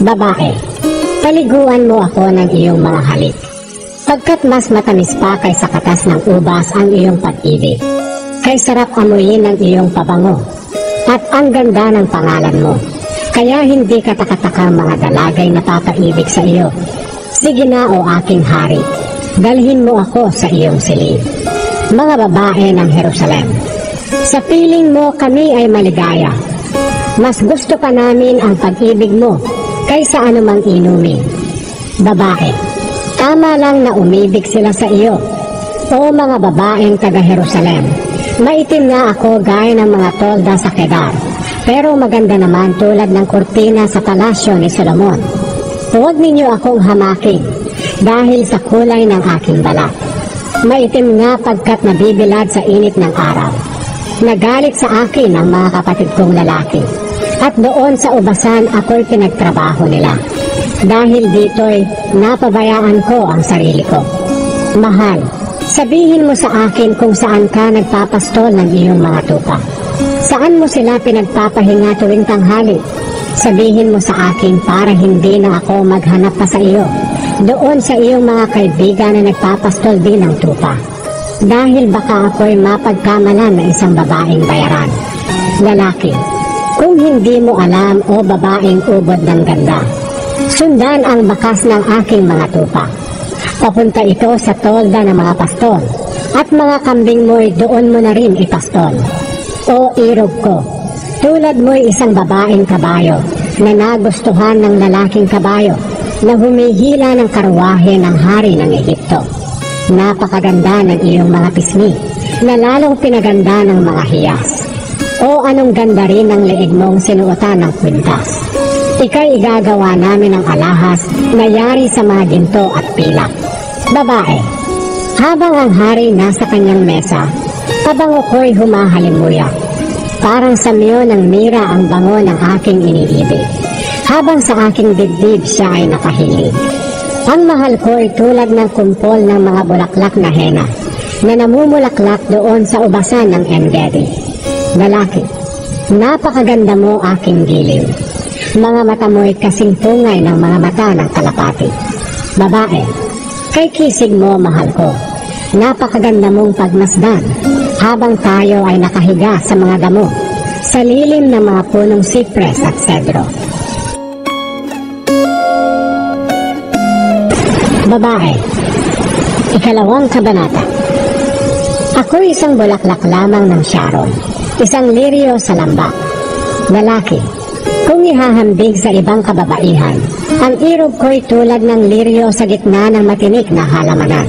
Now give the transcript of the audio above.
Babae, paliguan mo ako ng iyong mga halik, pagkat mas matamis pa kaysa katas ng ubas ang iyong pag-ibig. Kay sarap amuyin ng iyong pabango, at ang ganda ng pangalan mo. Kaya hindi katakataka mga dalagay na papaibig sa iyo. Sige na o aking hari, dalhin mo ako sa iyong silid. Mga babae ng Jerusalem, sa piling mo kami ay maligaya. Mas gusto pa namin ang pag-ibig mo kaysa anumang inumin. Babae, tama lang na umibig sila sa iyo. O mga babaeng taga Jerusalem, maitim nga ako gaya ng mga tolda sa Kedar, pero maganda naman tulad ng kurtina sa palasyo ni Solomon. Huwag ninyo akong hamakin dahil sa kulay ng aking balat. Maitim nga pagkat nabibilad sa init ng araw. Nagalit sa akin ang mga kapatid kong lalaki, at doon sa ubasan ako'y pinagtrabaho nila. Dahil dito'y napabayaan ko ang sarili ko. Mahal, sabihin mo sa akin kung saan ka nagpapastol ng iyong mga tupa. Saan mo sila pinagpapahinga tuwing tanghali? Sabihin mo sa akin para hindi na ako maghanap pa sa iyo doon sa iyong mga kaibigan na nagpapastol din ng tupa. Dahil baka ako'y mapagkamalan na isang babaeng bayaran. Lalaki, kung hindi mo alam o babaeng ubod ng ganda, sundan ang bakas ng aking mga tupa. Papunta ito sa tolda ng mga pastol, at mga kambing mo'y doon mo na rin ipastol. O irog ko, tulad mo'y isang babaeng kabayo na nagustuhan ng lalaking kabayo na humihila ng karwahe ng hari ng Ehipto. Napakaganda ng iyong mga pisngi na lalong pinaganda ng mga hiyas. O anong ganda rin ng leeg mong sinuotan ng kwintas. Ika'y igagawa namin ng alahas na yari sa mga ginto at pilak. Babae, habang ang hari nasa kanyang mesa, pabango ko'y humahalimuyak. Parang samyo ng mira ang bango ng aking iniibig. Habang sa aking dibdib siya ay nakahilig. Ang mahal ko ay tulad ng kumpol ng mga bulaklak na hena na namumulaklak doon sa ubasan ng En-Gedi. Lalaki, napakaganda mo aking giliw. Mga mata mo'y kasing tungay ng mga mata ng kalapati. Babae, kay kisig mo mahal ko. Napakaganda mong pagmasdan habang tayo ay nakahiga sa mga damo sa lilim ng mga punong sipres at cedro. Babae, ikalawang kabanata. Ako'y isang bulaklak lamang ng Sharon, isang liryo sa lambak. Lalaki, kung ihahambig sa ibang kababaihan, ang irog ko'y tulad ng liryo sa gitna ng matinik na halamanan.